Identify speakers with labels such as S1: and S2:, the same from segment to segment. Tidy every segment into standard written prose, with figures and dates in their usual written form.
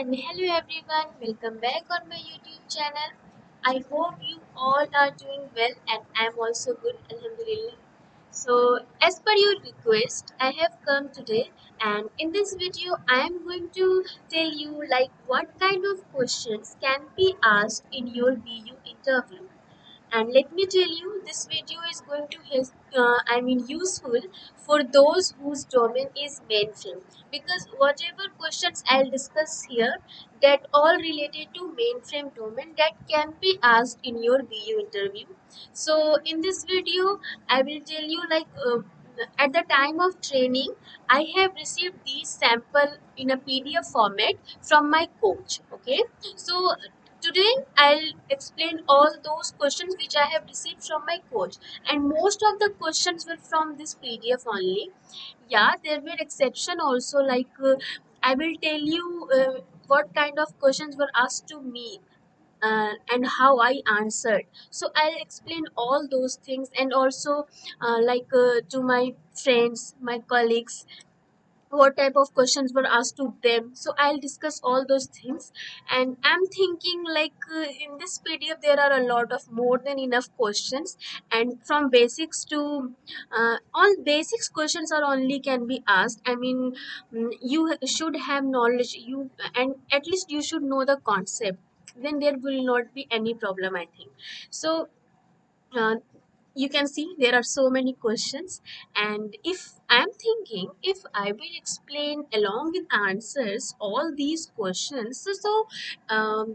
S1: and hello everyone, welcome back on my YouTube channel. I hope you all are doing well and I'm also good, alhamdulillah. So, as per your request, I have come today and in this video I am going to tell you like what kind of questions can be asked in your BU interview. And let me tell you, this video is going to help, useful for those whose domain is mainframe. Because whatever questions I'll discuss here, that all related to mainframe domain that can be asked in your BU interview. So in this video, I will tell you at the time of training, I have received these sample in a PDF format from my coach. Okay, so today I'll explain all those questions which I have received from my coach, and most of the questions were from this PDF only. Yeah, there were exception also. I will tell you what kind of questions were asked to me. And how I answered. So I'll explain all those things, and also to my friends, my colleagues, what type of questions were asked to them. So I'll discuss all those things. And I'm thinking in this PDF there are a lot of more than enough questions, and from basics to all basics questions are only can be asked. You should have knowledge, you and at least you should know the concept, then there will not be any problem, I think. So uh, you can see there are so many questions, and if I'm thinking, if I will explain along with answers all these questions,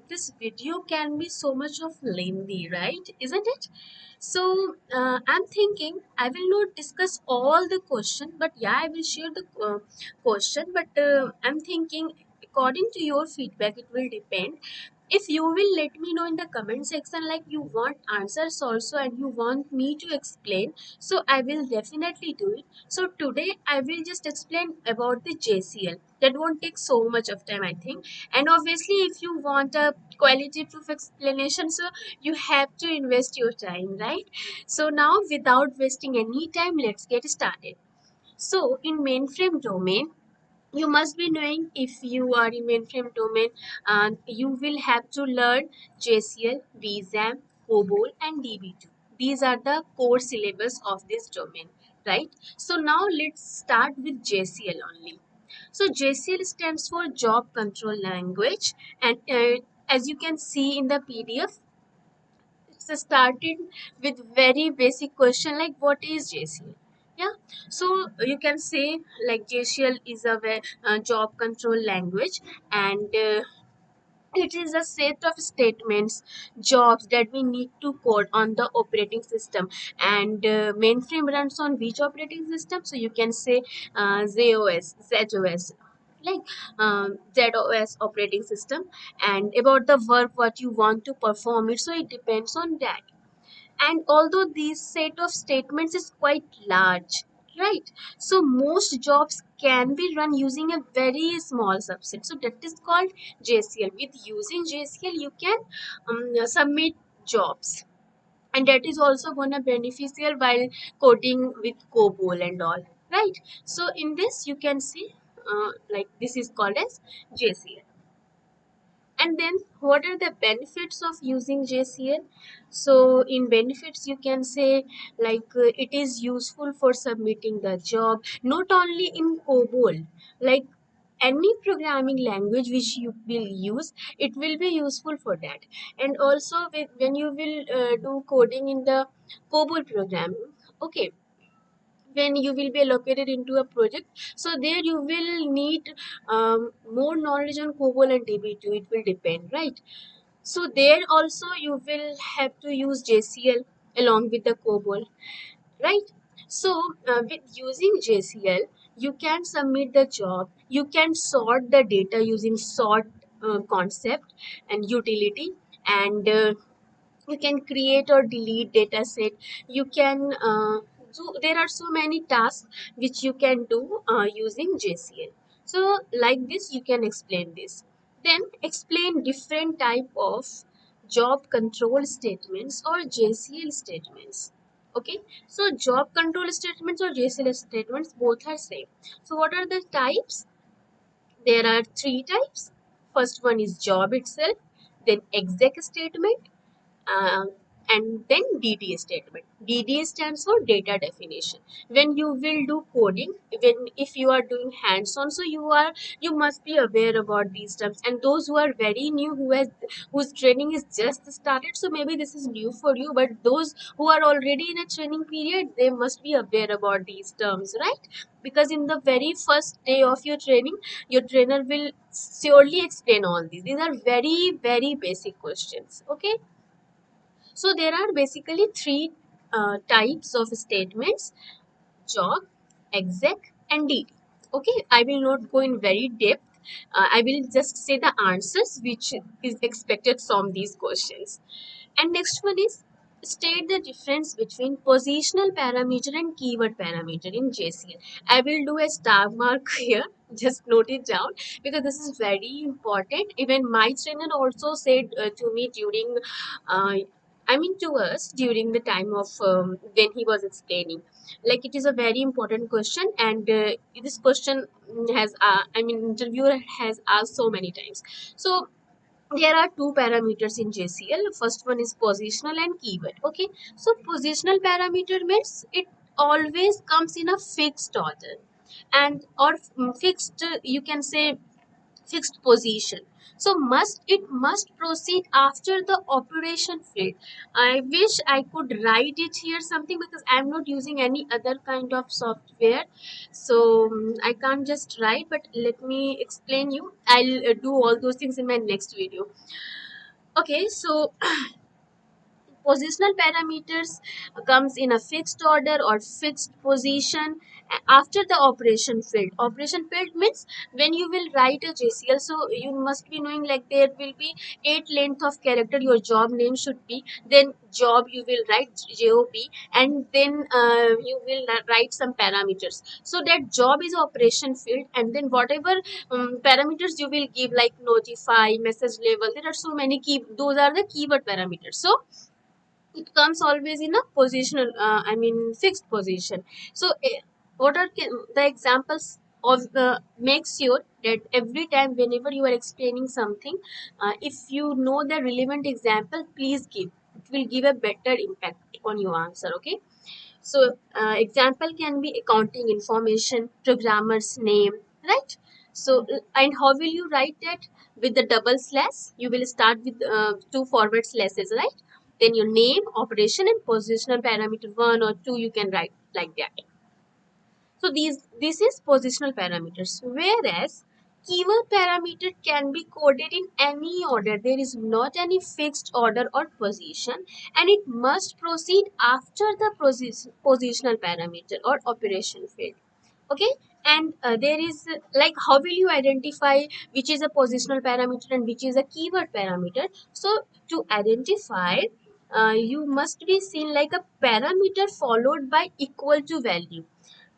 S1: this video can be so much of lengthy, right? Isn't it? So I'm thinking I will not discuss all the question, but yeah, I will share the question. But I'm thinking according to your feedback, it will depend. If you will let me know in the comment section like you want answers also and you want me to explain, so I will definitely do it. So today I will just explain about the JCL. That won't take so much of time, I think. And obviously if you want a quality proof explanation, so you have to invest your time, right? So now without wasting any time, let's get started. So in mainframe domain, you must be knowing, if you are in mainframe domain, you will have to learn JCL, VZAM, COBOL and DB2. These are the core syllabus of this domain, right? So now let's start with JCL only. So JCL stands for Job Control Language, and as you can see in the PDF, it's started with very basic question like what is JCL. Yeah, so you can say like JCL is a job control language, and it is a set of statements, jobs that we need to code on the operating system. And mainframe runs on which operating system? So you can say ZOS, like ZOS operating system. And about the work what you want to perform it, so it depends on that. And although this set of statements is quite large, right, so most jobs can be run using a very small subset, so that is called JCL. With using JCL you can submit jobs, and that is also gonna beneficial while coding with COBOL and all, right? So in this you can see this is called as JCL. And then what are the benefits of using JCL? So in benefits you can say it is useful for submitting the job, not only in COBOL, like any programming language which you will use, it will be useful for that. And also when you will do coding in the COBOL programming, okay, when you will be allocated into a project, so there you will need more knowledge on COBOL and DB2, it will depend, right? So there also you will have to use JCL along with the COBOL, right? So with using JCL, you can submit the job, you can sort the data using sort concept and utility, and you can create or delete data set. You can do, there are so many tasks which you can do using JCL. So like this you can explain this. Then explain different type of job control statements or JCL statements. Okay, so job control statements or JCL statements both are same. So what are the types? There are three types. First one is job itself, then exec statement, uh, and then DDA statement. DDA stands for data definition. When you will do coding, when if you are doing hands-on, so you must be aware about these terms. And those who are very new, whose training is just started, so maybe this is new for you. But those who are already in a training period, they must be aware about these terms, right? Because in the very first day of your training, your trainer will surely explain all these. These are very very basic questions. Okay, so there are basically three types of statements: job, exec, and DD. Okay, I will not go in very depth. I will just say the answers which is expected from these questions. And next one is state the difference between positional parameter and keyword parameter in JCL. I will do a star mark here. Just note it down because this is very important. Even my trainer also said to me during, to us during the time of when he was explaining. Like it is a very important question, and this question has, interviewer has asked so many times. So there are two parameters in JCL. First one is positional and keyword. Okay, so positional parameter means it always comes in a fixed order, and or fixed, you can say fixed position. So must proceed after the operation field. I wish I could write it here something because I'm not using any other kind of software, so I can't just write, but let me explain you. I'll do all those things in my next video. Okay, so positional parameters comes in a fixed order or fixed position after the operation field. Operation field means when you will write a JCL, so you must be knowing like there will be 8 length of character your job name should be. Then job you will write job, and then you will write some parameters. So that job is operation field, and then whatever parameters you will give like notify, message label. There are so many those are the keyword parameters. So it comes always in a positional, fixed position. So what are the examples of the, make sure that every time whenever you are explaining something, if you know the relevant example, please give. It will give a better impact on your answer. Okay, so example can be accounting information, programmer's name, right? So and how will you write that? With the double slash, you will start with two forward slashes, right? Then your name, operation, and positional parameter one or two, you can write like that. So this is positional parameters, whereas keyword parameter can be coded in any order. There is not any fixed order or position, and it must proceed after the positional parameter or operation field. Okay, and there is like, how will you identify which is a positional parameter and which is a keyword parameter? So to identify, you must be seen like a parameter followed by equal to value.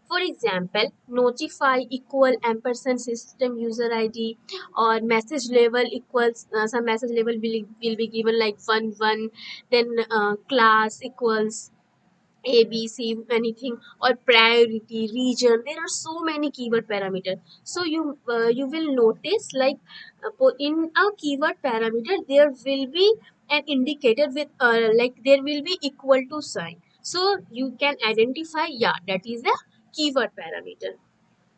S1: For example, notify equal ampersand system user ID, or message level equals some message level will be given like 1 1. Then class equals ABC, anything, or priority, region. There are so many keyword parameters. So you will notice like in a keyword parameter there will be an indicator with like there will be equal to sign. So you can identify, yeah, that is a keyword parameter.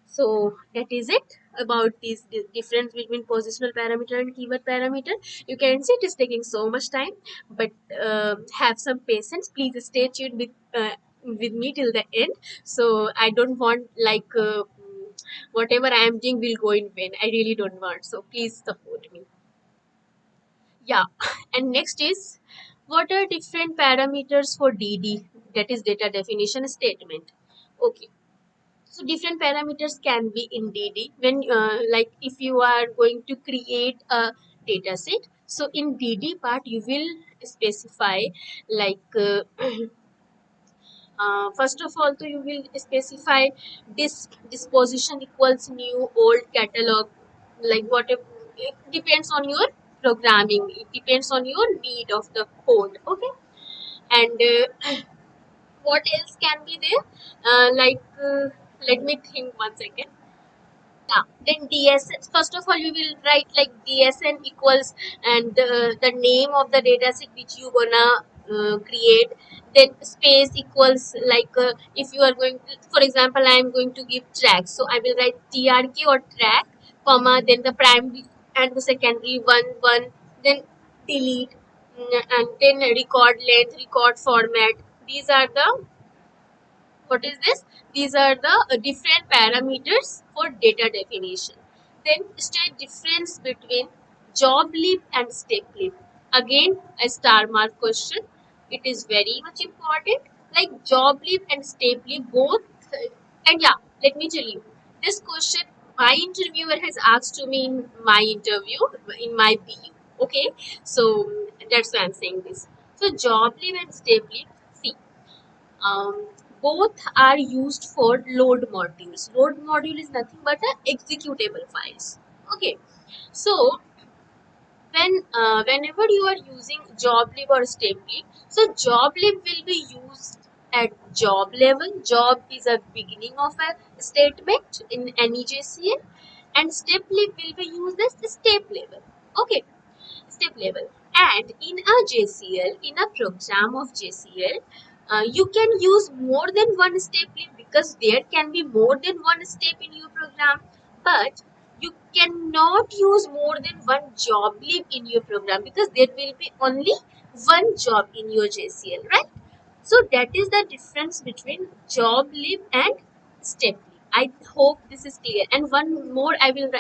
S1: So that is it about this difference between positional parameter and keyword parameter. You can see it is taking so much time, but have some patience. Please stay tuned with me till the end. So I don't want like whatever I am doing will go in vain. I really don't want. So please support me. Yeah, and next is, what are different parameters for DD? That is data definition statement. Okay, so different parameters can be in DD when like if you are going to create a data set. So in DD part you will specify like first of all, so you will specify this disposition equals new old catalog, like whatever. It depends on your programming, it depends on your need of the code. Okay, and what else can be there, let me think 1 second. Yeah, then DSN, first of all, you will write like DSN equals and the name of the dataset which you gonna create. Then space equals like if you are going to, for example, I am going to give track. So I will write TRK or track, comma, then the primary and the secondary one, then delete, and then record length, record format. These are the, what is this? These are the different parameters for data definition. Then state difference between job leave and step leave. Again, a star mark question. It is very much important. Like job leave and step leave both. And yeah, let me tell you, this question my interviewer has asked to me in my interview in my BU. Okay, so that's why I'm saying this. So job leave and step leave. See, um, both are used for load modules. Load module is nothing but a executable files. Okay, so whenever you are using job leave or step leave, so job leave will be used at job level. Job is a beginning of a statement in any JCL, and step leave will be used as the step level. Okay, step level. And in a JCL, in a program of JCL, you can use more than one step leave because there can be more than one step in your program, but you cannot use more than one job leave in your program because there will be only one job in your JCL, right? So that is the difference between job leave and step leave. I hope this is clear. And one more I will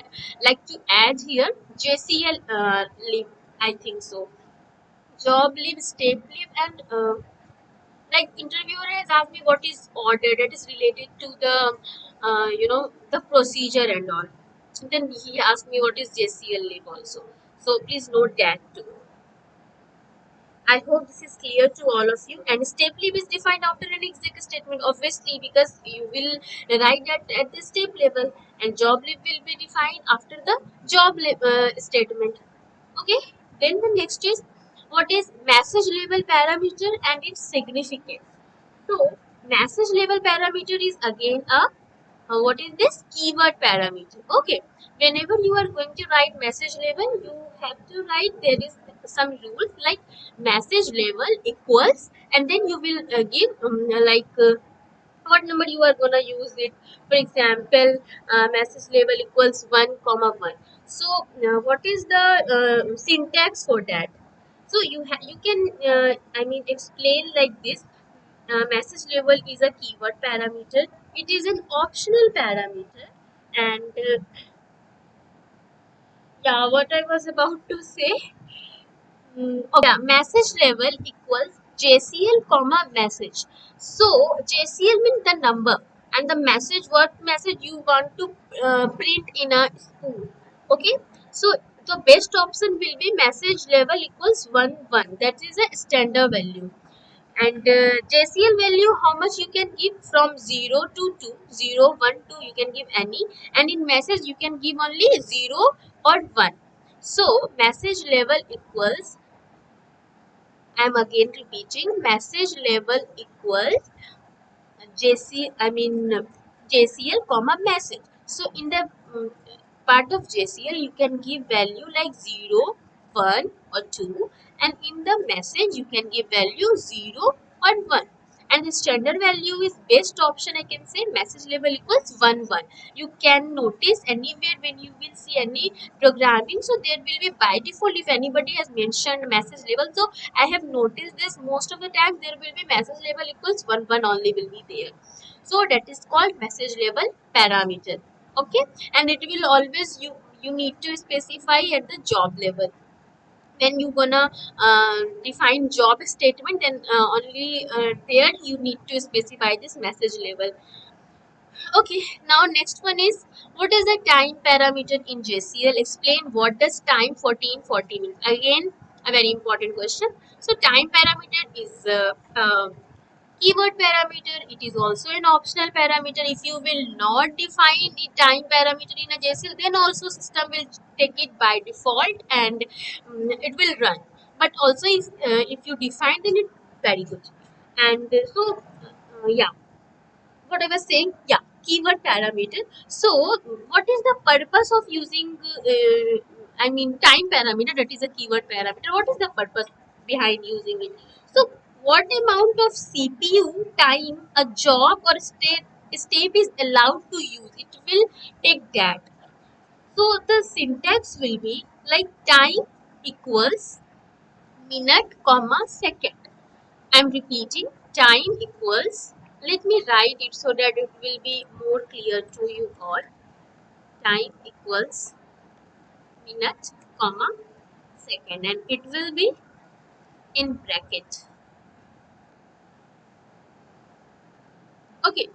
S1: like to add here, JCL leave. I think so. Job leave, step leave, and like interviewer has asked me what is order that is related to the the procedure and all. Then he asked me what is JCL leave also. So please note that too. I hope this is clear to all of you. And step leave is defined after an exec statement, obviously, because you will write that at the step level, and job leave will be defined after the statement. Okay. Then the next is what is message level parameter and its significance. So message level parameter is again a what is this keyword parameter. Okay, whenever you are going to write message level, you have to write, there is some rules like message level equals, and then you will give what number you are gonna use it. For example, message level equals 1 comma 1. So what is the syntax for that? So you can explain like this. Message level is a keyword parameter. It is an optional parameter, and yeah, what I was about to say. Okay, yeah, message level equals JCL comma message. So JCL means the number, and the message, what message you want to print in a school. Okay, so the best option will be message level equals 1 1. That is a standard value. And JCL value, how much you can give from 0 to 2, 0, 1, 2, you can give any, and in message you can give only 0 or 1. So message level equals, I am again repeating, message level equals JCL comma message. So in the part of JCL you can give value like 0, 1 or 2, and in the message you can give value 0 or 1. And the standard value is best option, I can say message level equals 1 1. You can notice anywhere when you will see any programming, so there will be by default if anybody has mentioned message level. So I have noticed this most of the time there will be message level equals 1 1 only will be there. So that is called message level parameter. Okay, and it will always you need to specify at the job level. When you gonna define job statement, then only there you need to specify this message level. Okay, now next one is what is the time parameter in JCL? Explain what does time 1440 means. Again, a very important question. So time parameter is keyword parameter. It is also an optional parameter. If you will not define the time parameter in a JCL, then also system will take it by default, and it will run. But also if you define, then it's very good. And yeah, what I was saying, yeah. keyword parameter. So what is the purpose of using time parameter, that is a keyword parameter? What is the purpose behind using it? So what amount of CPU time a job or step is allowed to use, it will take that. So the syntax will be like time equals minute comma second. I'm repeating, time equals, let me write it so that it will be more clear to you all. Time equals minute comma second, and it will be in bracket. Okay.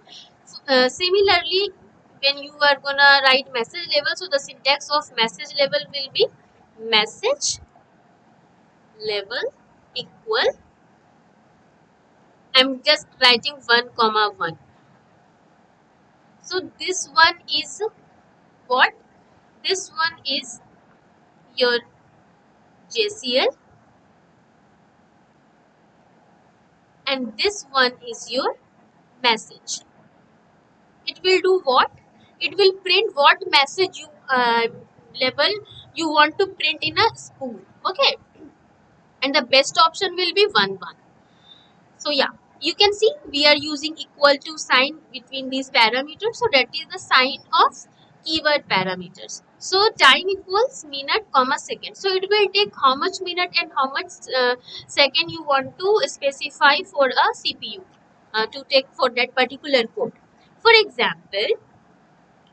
S1: So, similarly, when you are gonna write message level, so the syntax of message level will be message level equal, I'm just writing 1 comma 1. So this one is what? This one is your JCL, and this one is your message. It will do what? It will print what message you level you want to print in a spool. Okay, and the best option will be 1 1. So yeah, you can see we are using equal to sign between these parameters. So that is the sign of keyword parameters. So time equals minute comma second. So it will take how much minute and how much second you want to specify for a CPU to take for that particular code. For example,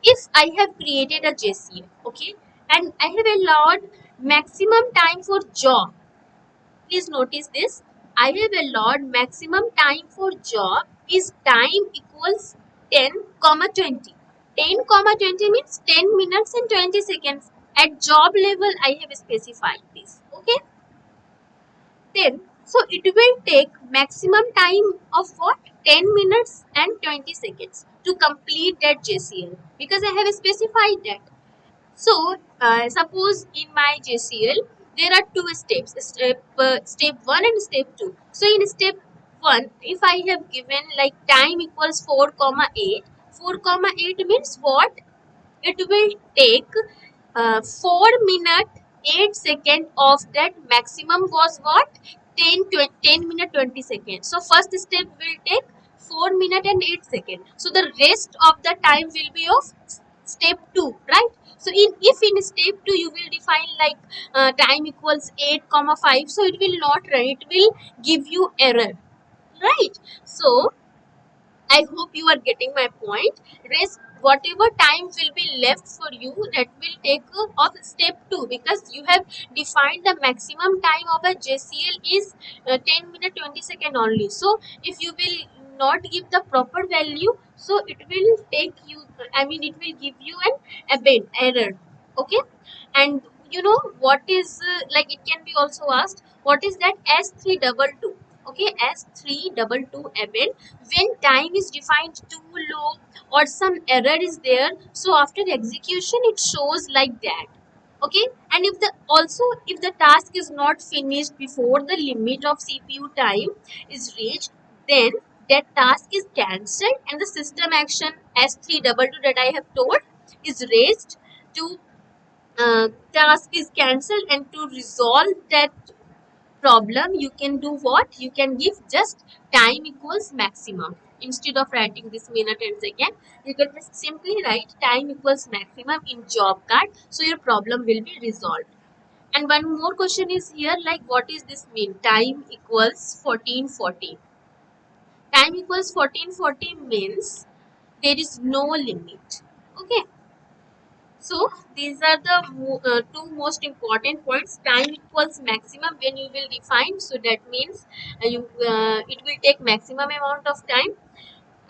S1: if I have created a JCL, okay, and I have allowed maximum time for job. Please notice this. I have allowed maximum time for job is time equals 10 comma 20. 10 comma 20 means 10 minutes and 20 seconds. At job level, I have specified this. Okay. Then, so it will take maximum time of what? 10 minutes and 20 seconds to complete that JCL, because I have specified that. So, suppose in my JCL, there are two steps, step 1 and step 2. So, in step 1, if I have given like time equals 4 comma 8, 4 comma 8 means what? It will take 4 minute 8 second of that maximum was what? 10 minute 20 seconds. So first step will take 4 minute and 8 second. So the rest of the time will be of step 2, right? So if in step 2 you will define like time equals 8 comma 5, so it will not run, it will give you error, right? So I hope you are getting my point. Rest whatever time will be left for you, that will take of step 2, because you have defined the maximum time of a JCL is 10 minute 20 second only. So if you will not give the proper value, so it will take you, it will give you an Abend error. Okay, and you know what is like it can be also asked, what is that S322? Okay, S322 Abend, when time is defined too low or some error is there, so after execution it shows like that. Okay, and if the also if the task is not finished before the limit of CPU time is reached, then that task is cancelled and the system action S322 that I have told is raised to task is cancelled, and to resolve that problem you can do what? You can give just time equals maximum. Instead of writing this minute and second, you can just simply write time equals maximum in job card, so your problem will be resolved. And one more question is here, like what is this mean? Time equals 1440. Time equals 1440 means there is no limit. Okay. So these are the two most important points. Time equals maximum when you will define. So that means it will take maximum amount of time.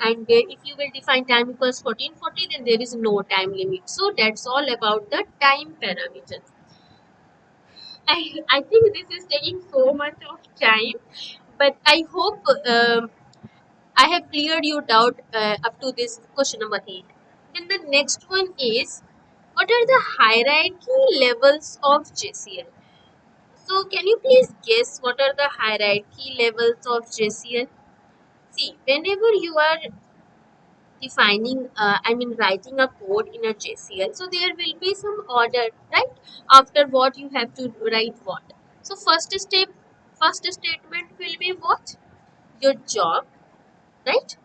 S1: And if you will define time equals 1440, then there is no time limit. So that's all about the time parameters. I think this is taking so much of time, but I hope I have cleared your doubt up to this question number 8. Then the next one is, what are the hierarchy levels of JCL? So can you please guess what are the hierarchy levels of JCL? See, whenever you are defining, writing a code in a JCL, so there will be some order, right? After what you have to write what. So first statement will be what? Your job, right?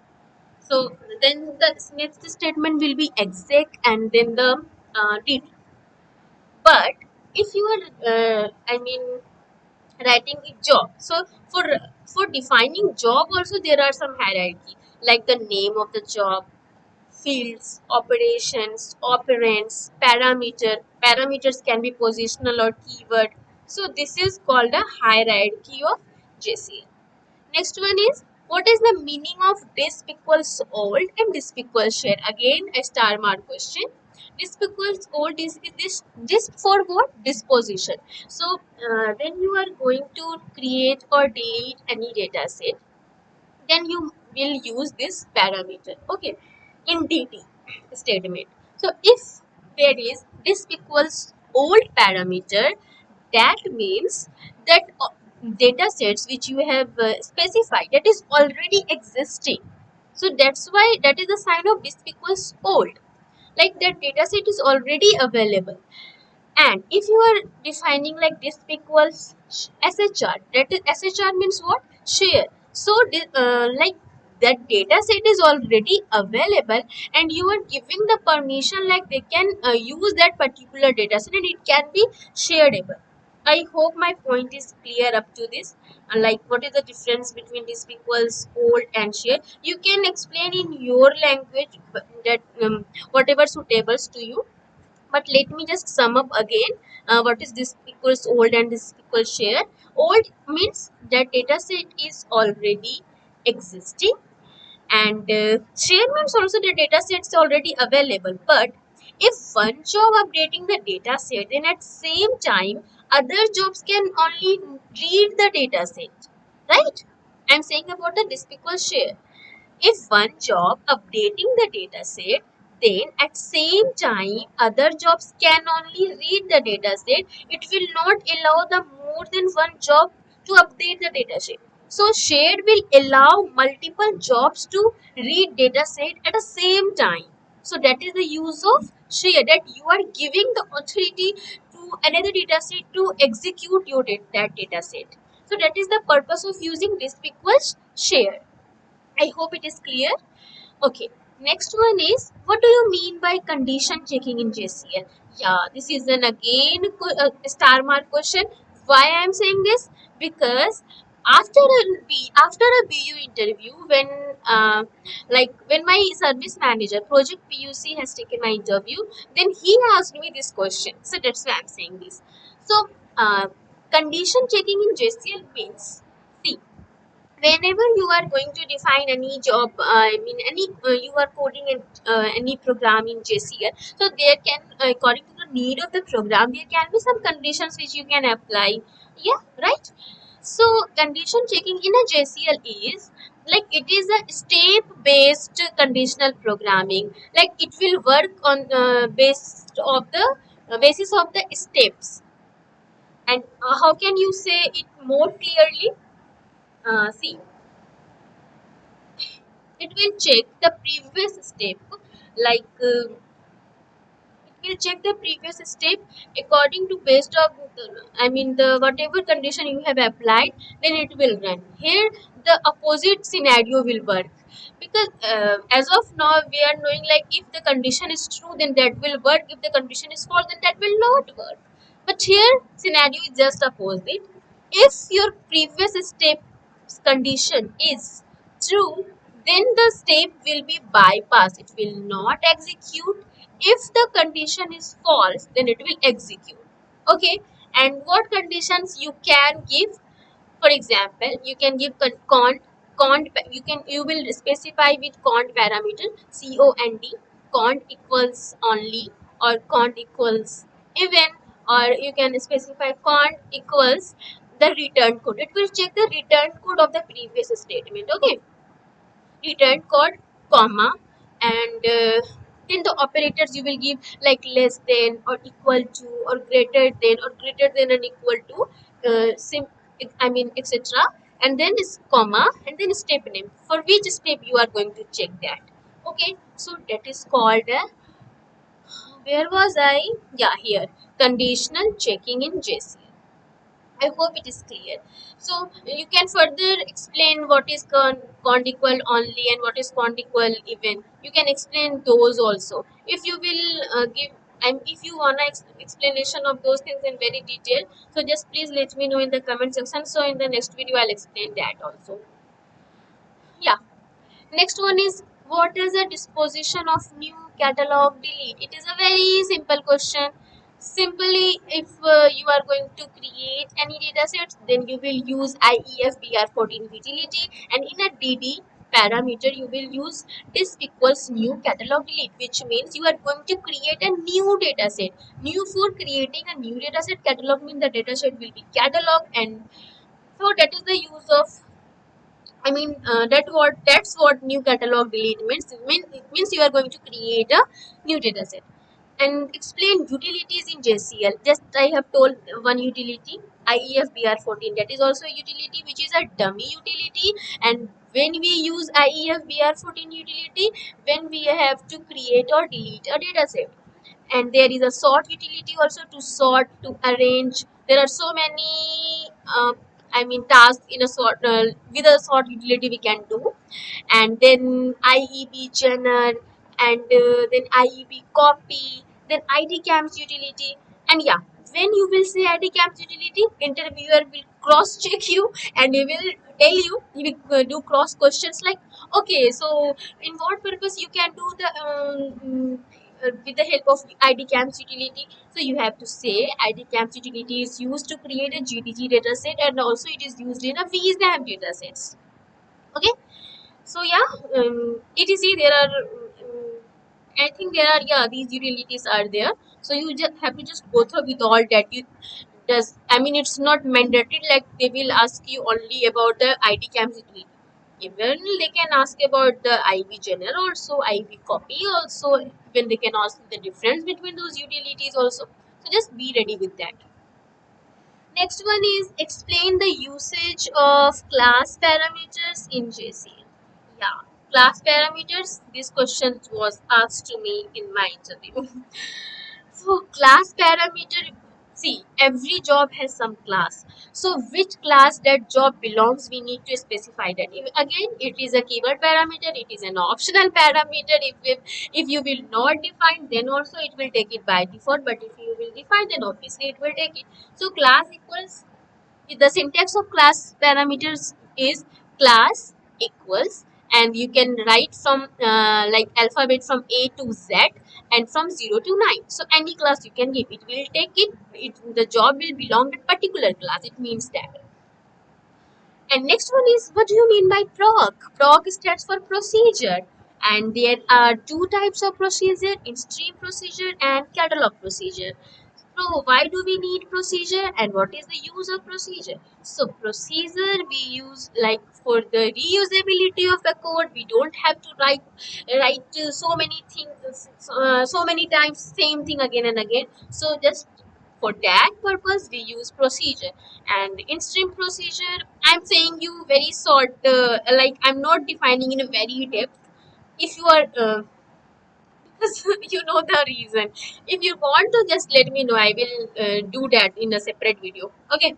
S1: So then the next statement will be exec and then the date. But if you are, writing a job, so for defining job also there are some hierarchy, like the name of the job, fields, operations, operands, parameters can be positional or keyword. So this is called a hierarchy of JCL. Next one is, what is the meaning of disp equals old and disp equals share? Again, a star mark question. Disp equals old is this disp for what? Disposition. So when you are going to create or delete any data set, then you will use this parameter, okay, in dt statement. So if there is this equals old parameter, that means that data sets which you have specified, that is already existing. So that's why that is the sign of this equals old, like that data set is already available. And if you are defining like this equals SHR, that is SHR means what? Share. So like that data set is already available and you are giving the permission like they can use that particular data set and it can be shareable. I hope my point is clear up to this. Like what is the difference between this equals old and share? You can explain in your language that whatever suitables to you, but let me just sum up again. What is this equals old and this equals share? Old means that data set is already existing, and share means also the data set is already available. But if one job updating the data set, then at same time other jobs can only read the data set, right? I'm saying about the this equals share. If one job updating the dataset, then at same time other jobs can only read the dataset. It will not allow the more than one job to update the dataset. So shared will allow multiple jobs to read dataset at the same time. So that is the use of share, that you are giving the authority to another dataset to execute that dataset. So that is the purpose of using this equals share. I hope it is clear. Okay. Next one is, what do you mean by condition checking in JCL? Yeah, this is an again star mark question. Why I am saying this? Because after a BU interview, when when my service manager project PUC has taken my interview, then he asked me this question. So that's why I'm saying this. So condition checking in JCL means, see, whenever you are going to define any job, any you are coding any program in JCL, so there can, according to the need of the program, there can be some conditions which you can apply. Yeah, right. So condition checking in a JCL is like, it is a step based conditional programming. Like it will work on based of the basis of the steps. And how can you say it more clearly? See, it will check the previous step, like it will check the previous step according to based of the whatever condition you have applied, then it will run. Here the opposite scenario will work, because as of now we are knowing like if the condition is true then that will work, if the condition is false then that will not work. But here scenario is just opposite. If your previous step condition is true, then the step will be bypassed. It will not execute. If the condition is false, then it will execute. Okay. And what conditions you can give? For example, you can give you will specify with cont parameter, cont, cont equals only, or cont equals even, or you can specify cont equals the return code. It will check the return code of the previous statement. Okay, return code, comma, and then the operators you will give like less than or equal to or greater than and equal to, etc. And then is comma and then step name, for which step you are going to check that. Okay, So that is called where was I? Yeah, here. Conditional checking in JCL. I hope it is clear. So you can further explain what is condiqual only and what is condiqual even. You can explain those also. If you will give and if you want explanation of those things in very detail, so just please let me know in the comment section. So in the next video, I'll explain that also. Yeah. Next one is what is the disposition of new catalog delete? It is a very simple question. Simply, if you are going to create any data sets, then you will use IEFBR14 utility, and in a DD parameter, you will use disk equals new catalog delete, which means you are going to create a new data set. New for creating a new data set, catalog means the data set will be catalog, and so that is the use of that's what new catalog delete means. It means you are going to create a new data set. And explain utilities in JCL. Just I have told one utility, IEFBR14. That is also a utility which is a dummy utility. And when we use IEFBR14 utility, when we have to create or delete a data set. And there is a sort utility also to sort, to arrange. There are so many tasks in a sort with a sort utility we can do. And then IEB journal, and then IEB copy, then ID camps utility. And yeah, when you will say ID camps utility, interviewer will cross check you, and he will tell you, he will do cross questions like, okay, so in what purpose you can do the with the help of ID camps utility. So you have to say ID camps utility is used to create a GDG dataset, and also it is used in a VSAM datasets. Okay, so yeah, etc. There are, I think there are, yeah, these utilities are there. So you just have to just go through with all that. You does, I mean, it's not mandatory like they will ask you only about the ID camps utility. Even they can ask about the IV general also, IV copy also. Even they can ask the difference between those utilities also. So just be ready with that. Next one is explain the usage of class parameters in JCL. Yeah, class parameters. This question was asked to me in my interview. So class parameter, see, every job has some class. So which class that job belongs, we need to specify that. Again, it is a keyword parameter, it is an optional parameter. If you will not define, then also it will take it by default. But if you will define, then obviously it will take it. So class equals, the syntax of class parameters is class equals, and you can write from like alphabet from A to Z and from 0 to 9. So any class you can give, it will take the job will belong to particular class. It means that. And next one is, what do you mean by proc? Proc stands for procedure. And there are two types of procedure, in-stream procedure and catalog procedure. So why do we need procedure, and what is the use of procedure? So procedure we use like for the reusability of the code. We don't have to write so many things, so many times same thing again and again. So just for that purpose we use procedure. And in stream procedure, I'm saying you very short, like I'm not defining in a very depth. If you are you know the reason. If you want to, just let me know, I will do that in a separate video. Okay,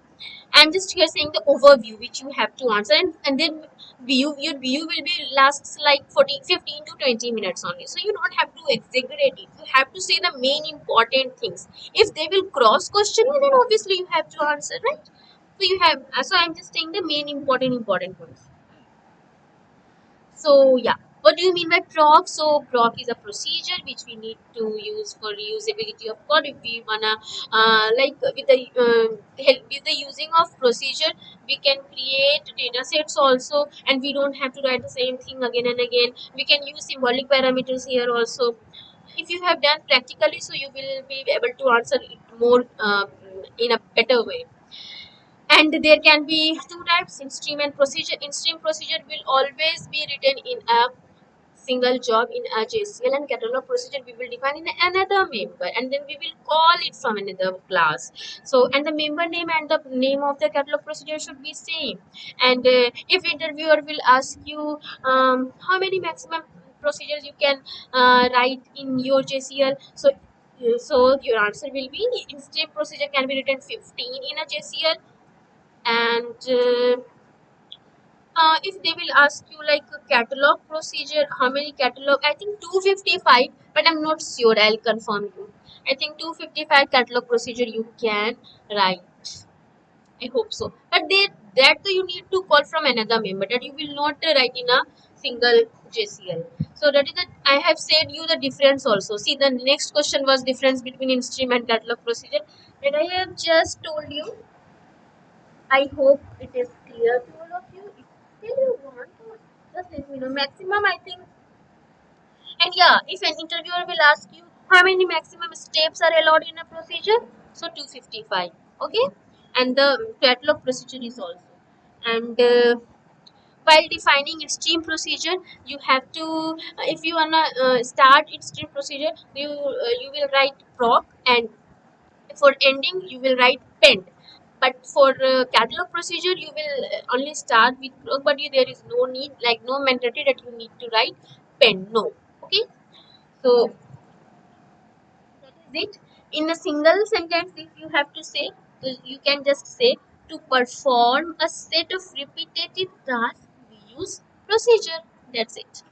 S1: I'm just here saying the overview which you have to answer, and then your view will be lasts like 15 to 20 minutes only. So you don't have to exaggerate it. You have to say the main important things. If they will cross question you, then obviously you have to answer, right? So you have, so I'm just saying the main important points. So yeah, what do you mean by proc? So proc is a procedure which we need to use for reusability of code. If we wanna like with the help with the using of procedure, we can create data sets also, and we don't have to write the same thing again and again. We can use symbolic parameters here also. If you have done practically, so you will be able to answer it more in a better way. And there can be two types, in-stream and procedure. In-stream procedure will always be written in a single job in a JCL, and catalog procedure we will define in another member, and then we will call it from another class. So, and the member name and the name of the catalog procedure should be same. And if interviewer will ask you how many maximum procedures you can write in your JCL. So your answer will be in stream procedure can be written 15 in a JCL. And if they will ask you like a catalog procedure, how many catalog? I think 255, but I'm not sure. I'll confirm you. I think 255 catalog procedure you can write. I hope so. But that you need to call from another member, that you will not write in a single JCL. So that is that I have said you the difference also. See, the next question was difference between in-stream and catalog procedure. And I have just told you. I hope it is clear to all of you. If still you want to, just let me know. Maximum, I think. And yeah, if an interviewer will ask you how many maximum steps are allowed in a procedure, so 255. Okay, and the catalog procedure is also. And while defining its stream procedure, you have to, if you wanna start its stream procedure, you will write proc, and for ending you will write pend. But for catalog procedure you will only start with proc, but there is no need, like no mandatory that you need to write pend. No. Okay, so that is it. In a single sentence, if you have to say, so you can just say to perform a set of repetitive tasks, we use procedure. That's it.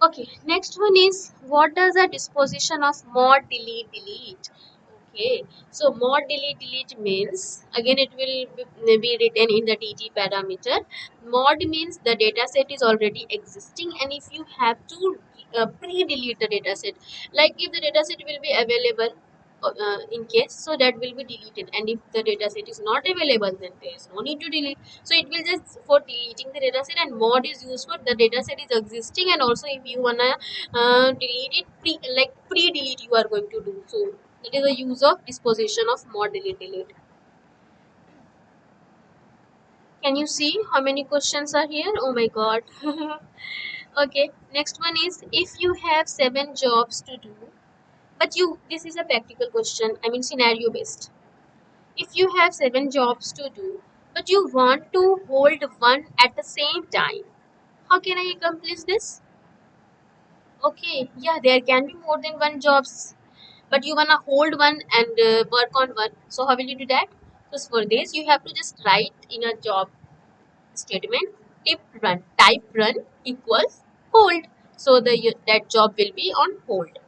S1: Okay, next one is what does a disposition of mod delete delete? Okay, so mod delete delete means, again it will be written in the DT parameter. Mod means the data set is already existing, and if you have to pre-delete the data set, like if the data set will be available in case, so that will be deleted, and if the data set is not available, then there is no need to delete. So it will just for deleting the data set, and mod is used for the data set is existing, and also if you wanna delete it pre-delete you are going to do. So that is the use of disposition of mod delete delete. Can you see how many questions are here? Oh my god. Okay, next one is if you have 7 jobs to do, but you, this is a practical question, I mean scenario based. If you have 7 jobs to do, but you want to hold one at the same time, how can I accomplish this? Okay, yeah, there can be more than one jobs, but you wanna hold one and work on one. So how will you do that? So for this, you have to just write in a job statement type run equals hold. So that job will be on hold.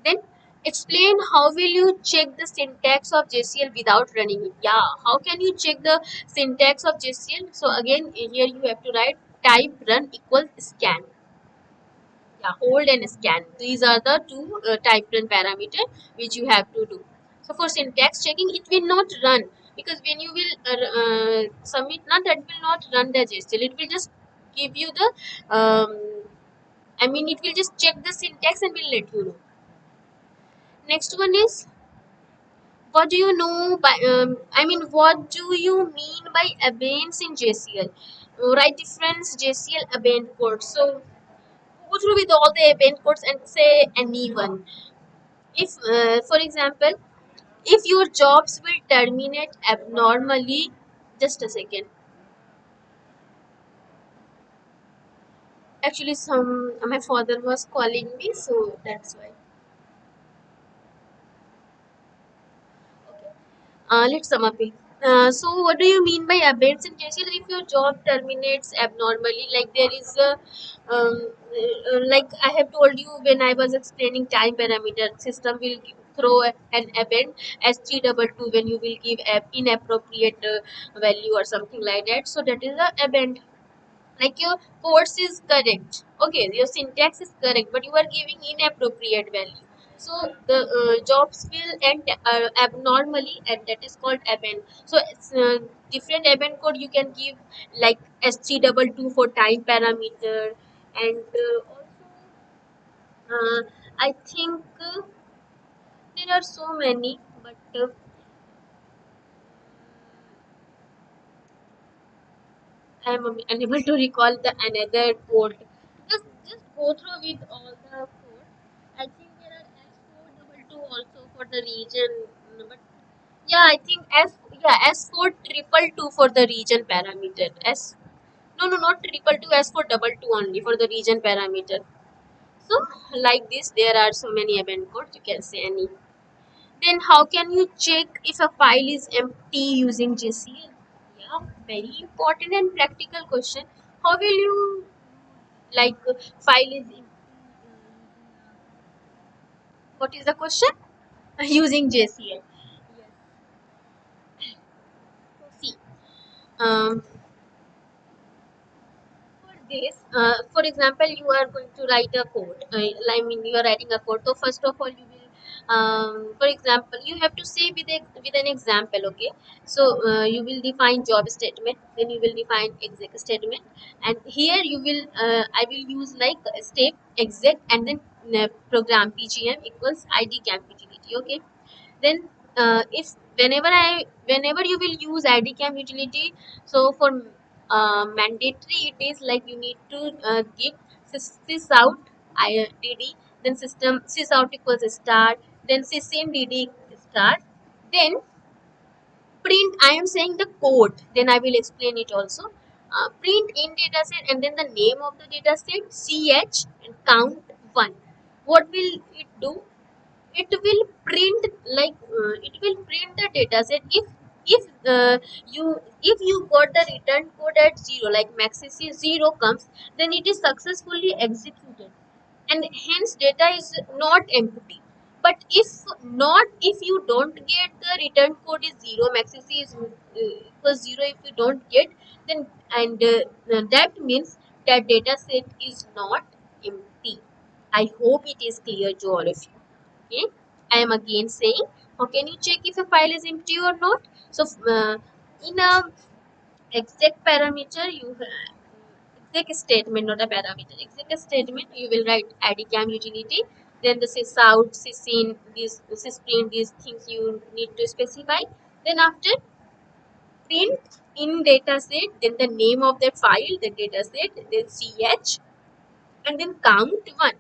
S1: Then explain how will you check the syntax of JCL without running it. Yeah, how can you check the syntax of JCL? So again here you have to write type run equals scan. Yeah, hold and scan. These are the two type run parameter which you have to do. So for syntax checking, it will not run, because when you will submit, not that will not run the JCL. It will just give you the I mean it will just check the syntax and will let you know. Next one is, what do you know by what do you mean by abeyance in JCL? Write difference JCL abeyance code. So go through with all the abeyance codes and say anyone. If for example, if your jobs will terminate abnormally, just a second. Actually, some my father was calling me, so that's why. Okay. Let's sum up it. So, what do you mean by abates in JCL? If your job terminates abnormally, like there is a, like I have told you when I was explaining time parameter, system will throw an abend as 322 when you will give inappropriate value or something like that. So that is a abend. Like your course is correct, okay, your syntax is correct, but you are giving inappropriate value, so the jobs will end abnormally, and that is called abend. So it's different abend code you can give, like S322 for time parameter, and also I think there are so many, but I am unable to recall the another code. Just go through with all the code. I think there are S422 also for the region, but yeah, I think S, yeah, S4 triple two for the region parameter. S, No, no, not triple two, as for double two only for the region parameter. So like this, there are so many Abend codes. You can say any. Then how can you check if a file is empty using JCL? Yeah, very important and practical question. How will you like file is what is the question? Using JCL. Yes. See, um, for this, for example, you are going to write a code. I mean, you are writing a code. So first of all, you will, for example, you have to say with an example. Okay. So you will define job statement. Then you will define exec statement. And here you will, I will use like step exec and then program PGM equals ID camp utility. Okay. Then if whenever you will use id cam utility, so for mandatory it is like you need to give sysout dd, then system sysout equals star, then sysim dd star, then print, I am saying the code, then I will explain it also. Print in dataset and then the name of the dataset ch and count 1. What will it do? It will print like it will print the data set if you if you got the return code at 0, like maxis 0 comes, then it is successfully executed and hence data is not empty. But if not, if you don't get the return code is 0, maxis is equals 0, if you don't get, then and that means that data set is not empty. I hope it is clear to all of you. Okay, I am again saying, how can you check if a file is empty or not? So in a exact parameter, you exact statement, not a parameter, exact statement, you will write adcam utility, then the sysout, sysin, these sysprint, these things you need to specify. Then after print in dataset, then the name of that file, the dataset, then ch and then count 1,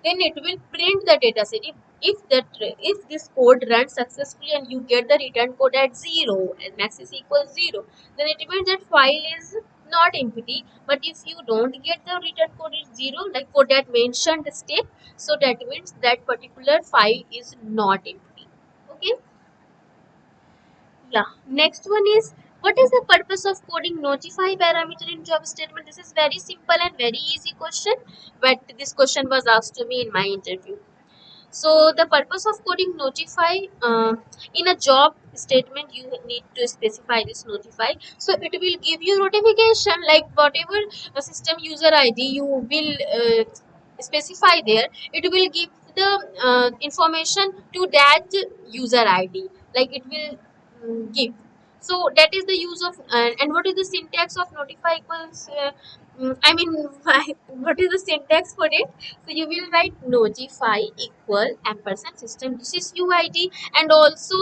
S1: then it will print the data set. If this code runs successfully and you get the return code at 0 and max is equals 0, then it means that file is not empty. But if you don't get the return code is 0, like for that mentioned step, so that means that particular file is not empty. Okay. Yeah. Next one is, what is the purpose of coding notify parameter in job statement? This is very simple and very easy question, but this question was asked to me in my interview. So the purpose of coding notify, in a job statement you need to specify this notify. So it will give you notification like whatever system user ID you will specify there, it will give the information to that user ID, like it will give. So that is the use of and what is the syntax of notify equals I mean what is the syntax for it? So you will write notify equal ampersand system, this is UID, and also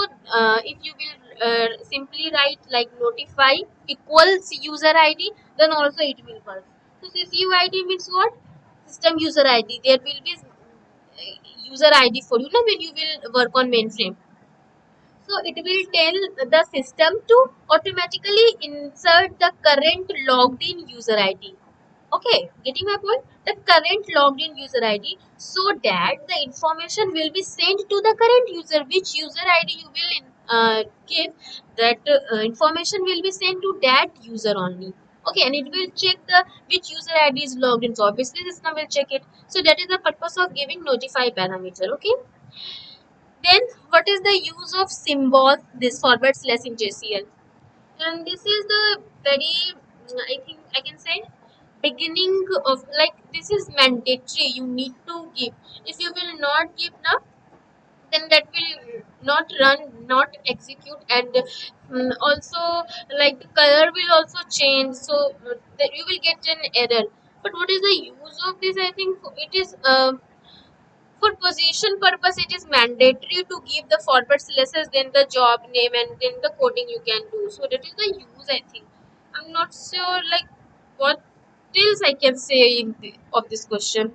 S1: if you will simply write like notify equals user ID, then also it will work. So this UID means what? System user ID. There will be user ID for you now when you will work on mainframe. So it will tell the system to automatically insert the current logged in user ID. Okay, getting my point? The current logged in user ID, so that the information will be sent to the current user. Which user ID you will give, that information will be sent to that user only. Okay, and it will check the which user ID is logged in. So obviously this system will check it. So that is the purpose of giving notify parameter. Okay. Then what is the use of symbol, this forward slash in JCL? And this is the very, I think I can say, beginning of, like, this is mandatory. You need to give. If you will not give now, then that will not run, not execute, and also like the color will also change. So that you will get an error. But what is the use of this? I think it is. For position purpose, it is mandatory to give the forward slashes, then the job name, and then the coding you can do. So that is the use, I think. I'm not sure like what else I can say of this question.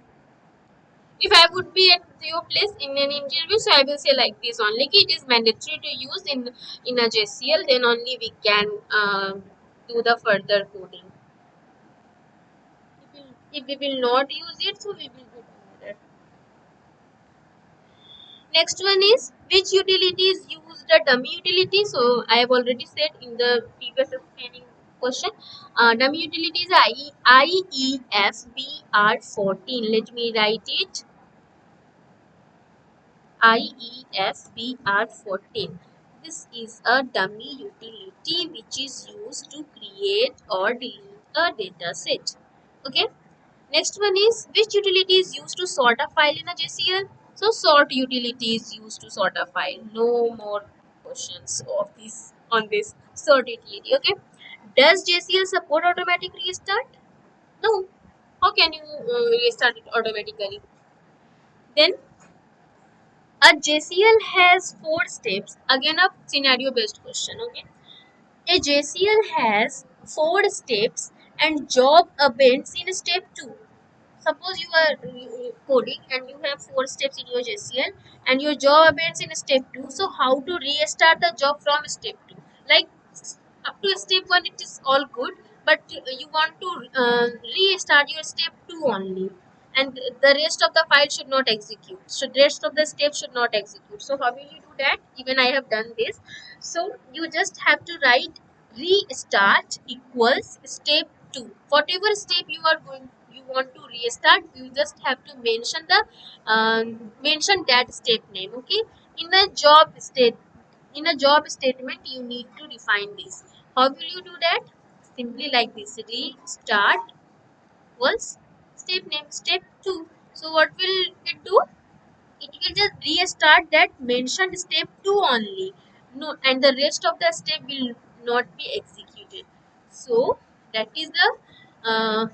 S1: If I would be at your place in an interview, so I will say like this only. It is mandatory to use in a JCL. Then only we can do the further coding. If we will not use it, so we will be doing that. Next one is which utilities use the dummy utility. So I have already said in the previous explaining question. Dummy utilities are IEFBR 14. Let me write it. IEFBR 14. This is a dummy utility which is used to create or delete a data set. Okay. Next one is which utility is used to sort a file in a JCL? So sort utility is used to sort a file. No more questions of this on this sort utility. Okay. Does JCL support automatic restart? No. How can you restart it automatically? Then a JCL has four steps. Again, a scenario based question. Okay. A JCL has four steps and job abends in step 2. Suppose you are coding and you have four steps in your JCL and your job ends in step 2. So how to restart the job from step 2? Like up to step 1 it is all good, but you want to restart your step 2 only, and the rest of the file should not execute. So the rest of the steps should not execute. So how will you do that? Even I have done this. So you just have to write restart equals step 2. Whatever step you want to restart, you just have to mention the mention that step name. Okay. In the job state, in a job statement you need to define this. How will you do that? Simply like this: restart equals step name step 2. So what will it do? It will just restart that mentioned step 2 only. No, and the rest of the step will not be executed. So that is the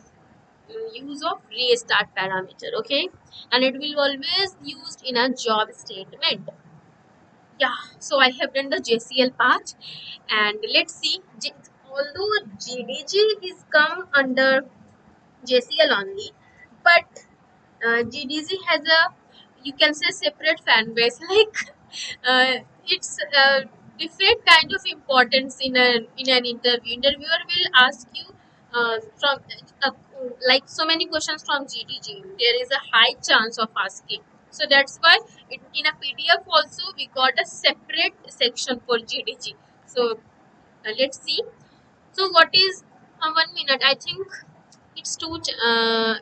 S1: use of restart parameter. Okay, and it will always used in a job statement. Yeah, so I have done the JCL part, and let's see. Although GDG is come under JCL only, but GDG has a, you can say, separate fan base. Like it's a different kind of importance in an interview. Interviewer will ask you from uh, like so many questions from GDG. There is a high chance of asking. So that's why in a PDF also we got a separate section for GDG. So let's see. So what is 1 minute? I think it's too. I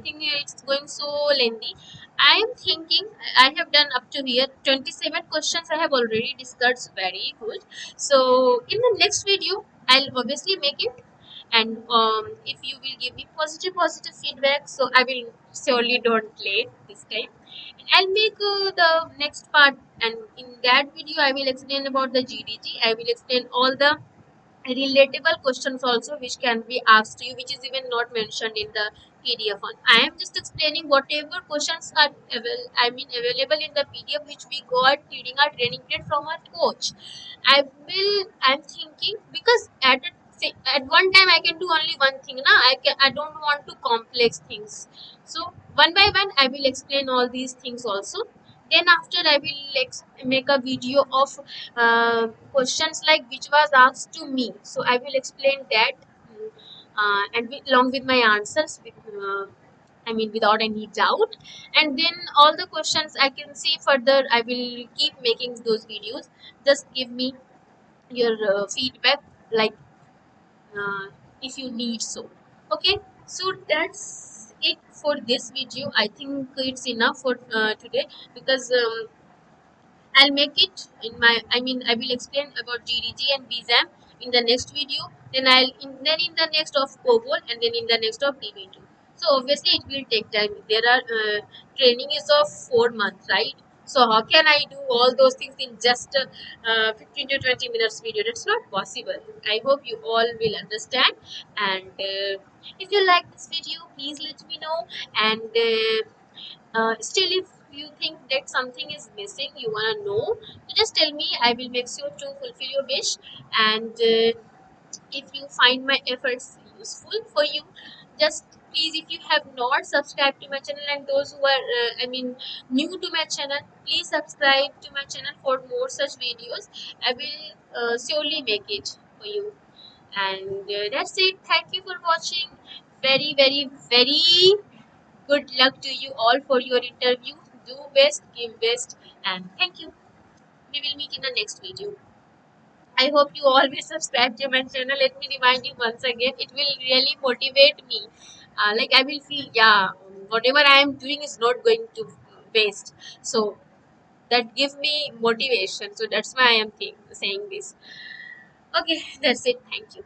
S1: think it's going so lengthy. I am thinking I have done up to here 27 questions. I have already discussed very good. So in the next video, I'll obviously make it, and if you will give me positive feedback, so I will surely don't late this time. And I'll make the next part, and in that video, I will explain about the GDG. I will explain all the relatable questions also which can be asked to you, which is even not mentioned in the PDF one. I am just explaining whatever questions are available in the PDF which we got during our training period from our coach. I'm thinking, because at one time I can do only one thing. I don't want to complex things. So one by one I will explain all these things also. Then after I will make a video of questions like which was asked to me. So I will explain that, along with my answers, without any doubt. And then all the questions I can see further, I will keep making those videos. Just give me your feedback, like uh, if you need so. Okay, so that's it for this video. I think it's enough for today, because I'll make it in my, I will explain about GDG and BZAM in the next video. Then in the next of COBOL, and then in the next of DB2. So obviously it will take time. There are training is of 4 months, right? So how can I do all those things in just 15 to 20 minutes video? That's not possible. I hope you all will understand. And if you like this video, please let me know. And still, if you think that something is missing, you want to know, so just tell me. I will make sure to fulfill your wish. And if you find my efforts useful for you, just please, if you have not subscribed to my channel, and those who are new to my channel, please subscribe to my channel for more such videos. I will surely make it for you. And that's it. Thank you for watching. very, very, very good luck to you all for your interview. Do best, give best, and thank you. We will meet in the next video. I hope you always subscribe to my channel. Let me remind you once again. It will really motivate me. Like I will feel, yeah, whatever I am doing is not going to waste. So that gives me motivation. So that's why I am saying this. Okay, that's it. Thank you.